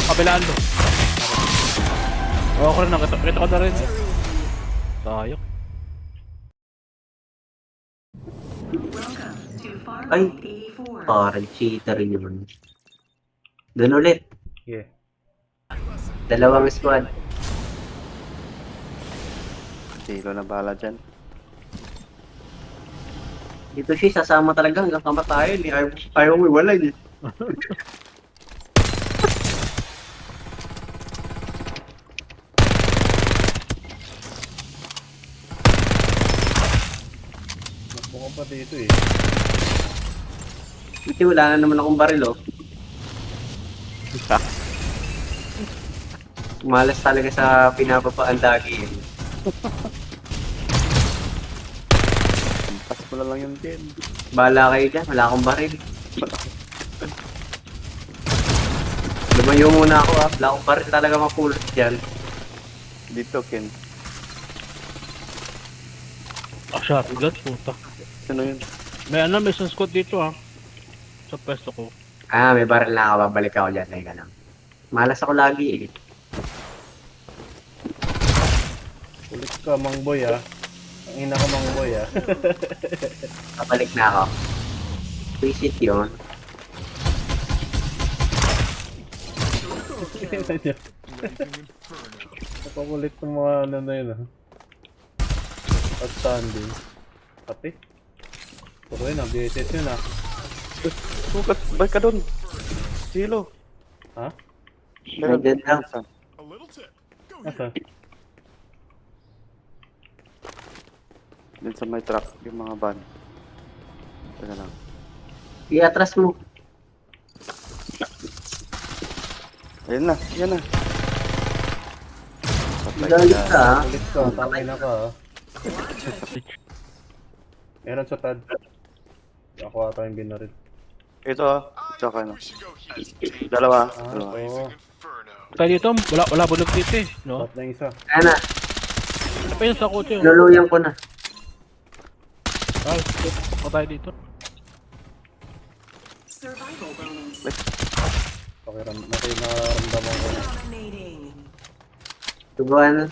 kabilaan mo. Oo, ako rin, nakita ko na rin. Tayo. Ay, parang cheater yun. Doon ulit. Yeah. Dalawang squad. Silo na bala dyan. Dito siya, sasama talaga hanggang kamatayan. Ayaw mo iwalay. Mukhang pa dito eh. Kasi wala na naman akong baril, oh. Malas talaga sa pinapapaan lagi. Pas mo na lang yung game. Bahala kayo dyan, wala akong baril. Lumayo muna ako, ah. Wala akong baril talaga mapulot dyan. Dito, Ken. Ah, shotgun, puta. Ano yun? May ano, may isang squad dito sa pwesto ko. Ah, may baril na ako. Babalik ako dyan. Teka lang. Malas ako lagi, eh. Ulit ka, Mangboy ah. Ang ina ka, Mangboy ah. Babalik na ako. Visit yun. Napakulit ng mga ano na yun ah. Outstanding. Pati. Puro yun ah, BSS yun ah. Sukat, balik ka dun. Silo. Ha? May dead lang. Asa? Dun sa may truck, yung mga van. Teka lang. I-atras mo. Ayun na, yan na. Patay Galit ka. ka, ah. Ulit ka, tangin na ka ah. Meron sa tad. Ako ata yung binaril. Ito ah. Tsaka ano. Dalawa. Ah, Dalawa. oo. Tayo dito, wala bulog dito eh, no? Top na yung isa. Ayan na. Ano pa yun sa kotse? Luluyan ko na. Ay, ako tayo dito. Nararamdaman ko na. Tubuhan na.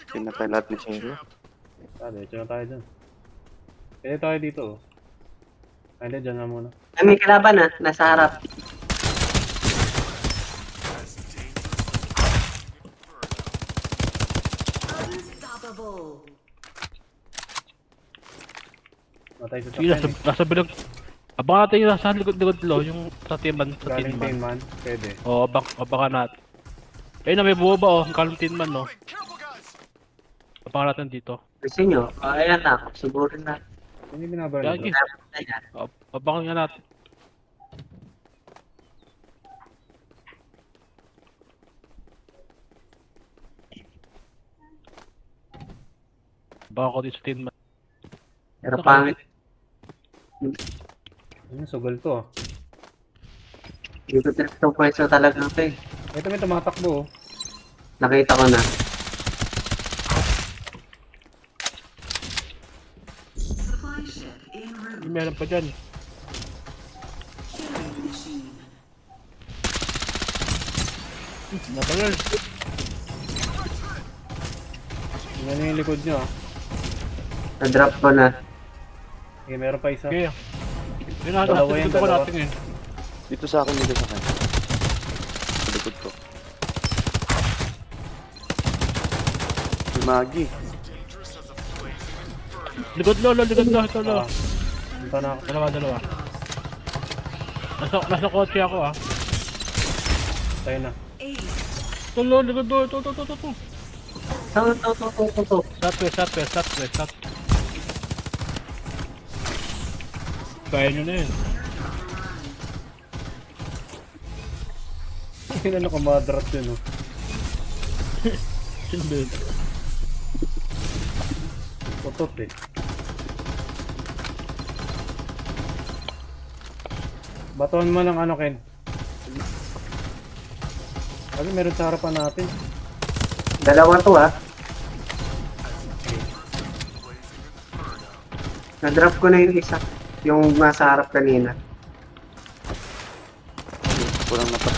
Pinatay lahat ni Silo. Ah, diretso na tayo dyan. Pwede tayo dito oh. Ay, dyan na muna. Ay, may kalaban na. Nasa harap. Matay sa Sige, sakyan nasa bilog. Abangan natin yung nasa likod-likod lo, yung sa tinman, eh. sa Galing tinman. man. Pwede. Oo, abangan natin. Ayun na, may buo ba kalang tinman, no? Abangan natin dito. Gusto nyo? Ayan na. Suburin na. Hindi binabaril Gagi. bro. Ayan. Abangan nga natin. Abangan ko dito sa tinman. Pero pangit. Ano, sugal to ah. Hindi ko trip itong pwesto talaga ito eh. Ito may tumatakbo oh. Nakita ko na. May meron pa dyan. Nabangal. Tingnan nyo yung likod nyo ah. Na-drop ko na. Okay, meron pa isa. Okay. Yun na, Dalawa yan, nasa likod ko dalawa. natin eh. Dito sa akin, dito sa akin. Sa likod ko. Si Maggie. Likod lo, likod lo, ito lo. Ah. Punta na ako. Dalawa. Nasa kotse ako Tayo na. Ito lo, likod lo, ito. To. Southwest. Kaya nyo na yun. Ano ka madrat yun oh. Hindi. Tutot eh. Batuhan mo ng ano Ken. Sabi meron sa harapan natin. Dalawa to ah. Na-drop ko na yung isa. Yung nasa harap kanina. Kulang na pa.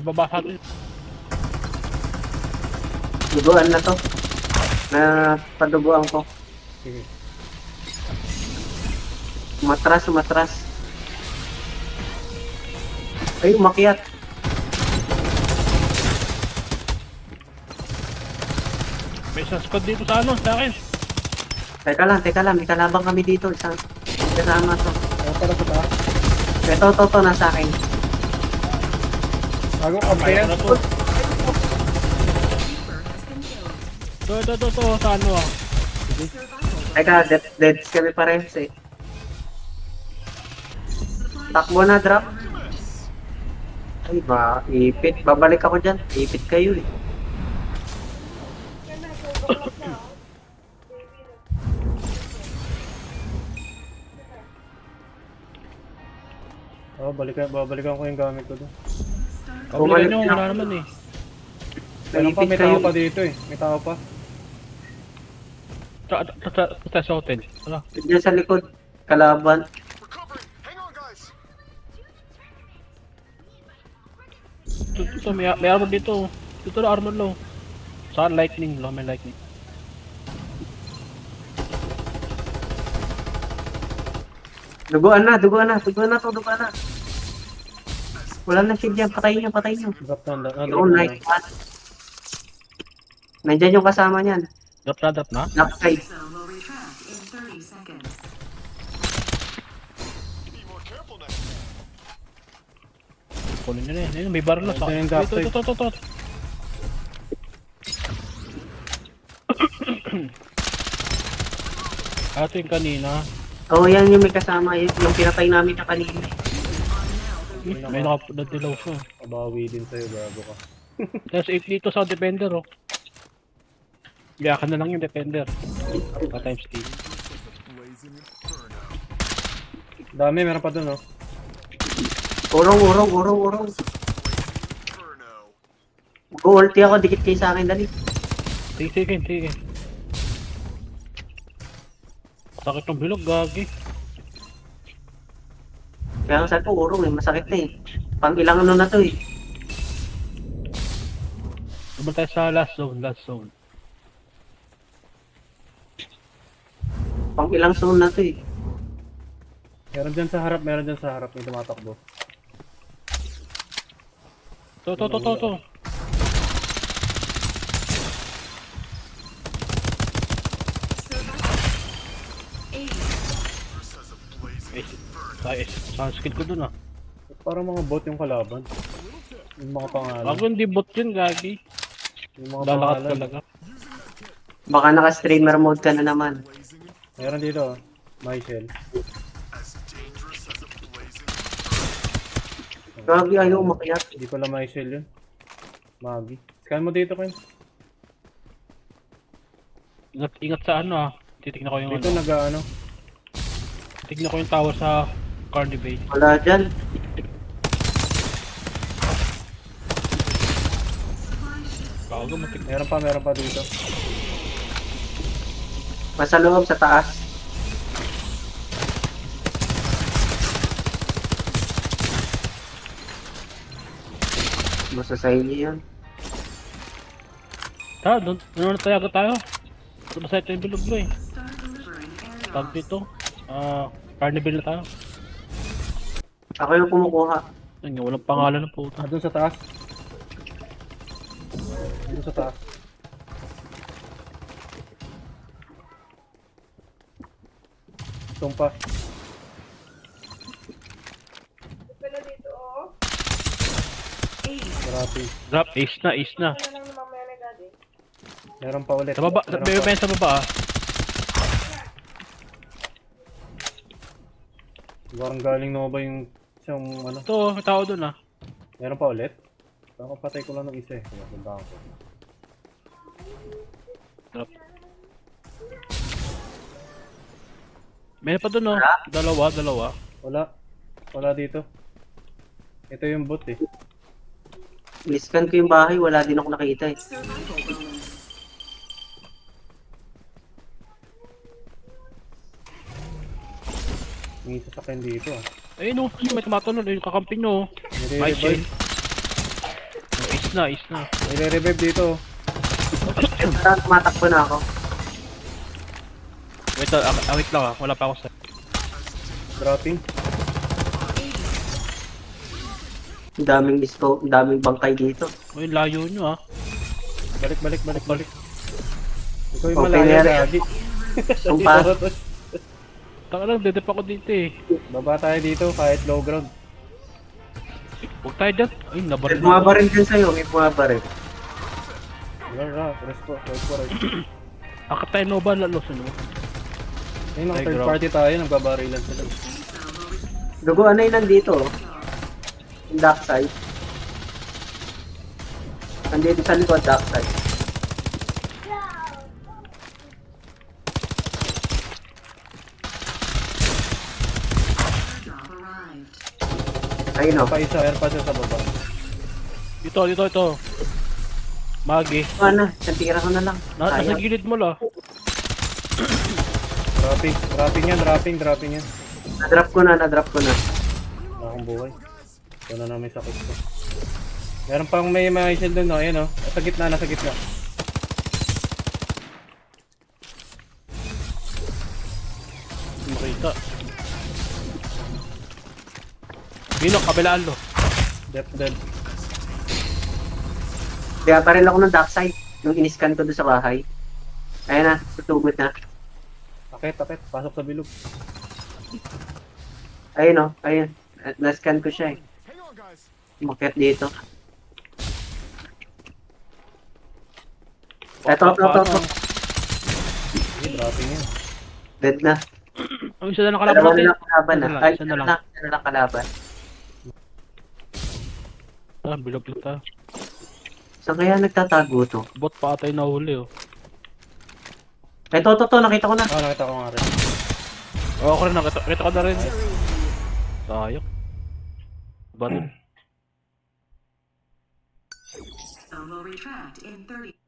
Bababa sa atin. Duguan na to. Na paduguan ko. Sige. Umatras. Ay, umakyat. May isang squad dito sa ano, sa akin. Teka lang. May kalabang kami dito. Isang kasama to. Ano pala sa taas? Ito, nasa akin. Bagong kampi Kaya yan. na to. Ito, sa ano ah. Teka, deads kami parehas eh. Takbo na, drop. Ay, ipit. Babalik ako dyan. Ipit kayo eh. Oh, babalikan ko yung gamit ko doon. Kabalikan nyo, wala naman eh. Meron pa, Naipit may kayo. tao pa dito eh. May tao pa. Sa hotel. Ano? Diyan sa likod. Kalaban. Ito, may armor dito. Ito na armor low. Saan lightning low, may lightning. Duguan na. Wala na shield yan. Patayin nyo. Drop na. Yung night one. Nandyan yung kasama niyan. Drop na. Knock side. Kunin nyo na yan. Ayun, may barrel na sa Ito akin. yung drop side. Ito. Ito yung kanina. Oo, yan yung may kasama. Yung pinatay namin na kanina. May nakapadilaw siya. Kabawi din sa'yo, bago ka. Tapos 8 dito sa defender oh. Biyakan na lang yung defender. Times 8. Dami, meron pa doon oh. Urong. Ulti ako. Dikit kayo sa akin. Dali. Sige. Sakit ng bilog, gagi. Kaya saan po urong eh. Masakit na eh. Pang ilang ano na to eh. Naman tayo sa last zone. Pang ilang zone na to eh. Meron dyan sa harap, may tumatakbo. To. Sa skill ko dun ah. Parang mga bot yung kalaban. Yung mga pangalan. Ako hindi bot yun, gagi. Yung mga Lalakas pangalan. talaga. Baka naka-streamer mode ka na naman. Meron dito oh. Michael. Grabe, ayaw umakyat. Hindi pala Michael yun. Magi. Scan mo dito, Ken. Ingat sa ano ah. Titignan ko yung Dito ano. Tignan ko yung tower sa Carnivale. Wala dyan. Bago matik. Meron pa dito. Masa loob sa taas. Masasay niya yan. Doon na tayo agad tayo. Basta ito yung bilog bro eh. Tag dito. Carnival na tayo. Ako yung kumukuha. Ayun nga, walang pangalan ng puta. Doon sa taas. Doon sa taas. Tumpa. Marati. Drop, ace na. Meron pa ulit. Sa baba, Meron may pa. sa baba ah. Parang galing na ba yung isang ano? Ito, may tao dun ah. Meron pa ulit? Baka patay ko lang ng isa eh. Magandang ko. Drop. Meron pa dun oh. Wala? Dalawa. Wala dito. Ito yung bot eh. Niscan ko yung bahay. Wala din ako nakita eh. May isa sa akin dito ah. Ayun oh, may tumatanong yung kakampi nyo. Michael. Nire-revive. Is na, is na. May re-revive dito. Parang tumatakbo na ako. Wait lang ah. Wala pa ako sa... Dropping. Ang daming disco, ang daming bangkay dito. Uy, layo nyo ah. Balik. Ikaw yung Okay, malayo, nere. Gagi. Kung pa, Taka lang, dedep ako dito eh. Baba tayo dito kahit low ground. Huwag tayo dyan. Ay, may nabaril na. bumabaril din sa'yo, may bumabaril. Wala, respo. Akit tayo Nova lalo sa no. Ayun, Ay, third grabe. party tayo, nagbabarilan sila. Dugo, ano yun nandito? Yung dark side. Nandito sa likod, dark side. Ayun o. Pa isa, air pa siya sa baba. Ito. Magi. Ano, isang tira ko na lang. Nasa Sayang. gilid mo la. Dropping yan. Na-drop ko na. Wala akong buhay. Ito na namin sakit ko. Meron pang may mga shield doon, no? Ayan, no? Nasa gitna. Makita. Binok, kabilaan lo. Dead. Kaya pa rin ako ng dark side. Nung iniscan ko doon sa bahay. Ayun na, tutugod na. Akit. Pasok sa bilog. Ayun o, ayun. Na-scan ko siya eh. Umakyat dito. Eto. Hey, dropping yan. Dead na. Ang isa na nakalaban Dalawa natin. na lang kalaban na. Ay, Isa na lang. isa na lang kalaban. Ah, bilog lang tayo. Saan kaya nagtatago to? Bot pa tayo nahuli oh. Eto, nakita ko na. Nakita ko nga rin. Oo, ako rin nakita ko na rin. Sayok. Baril. Zone will retract in 30.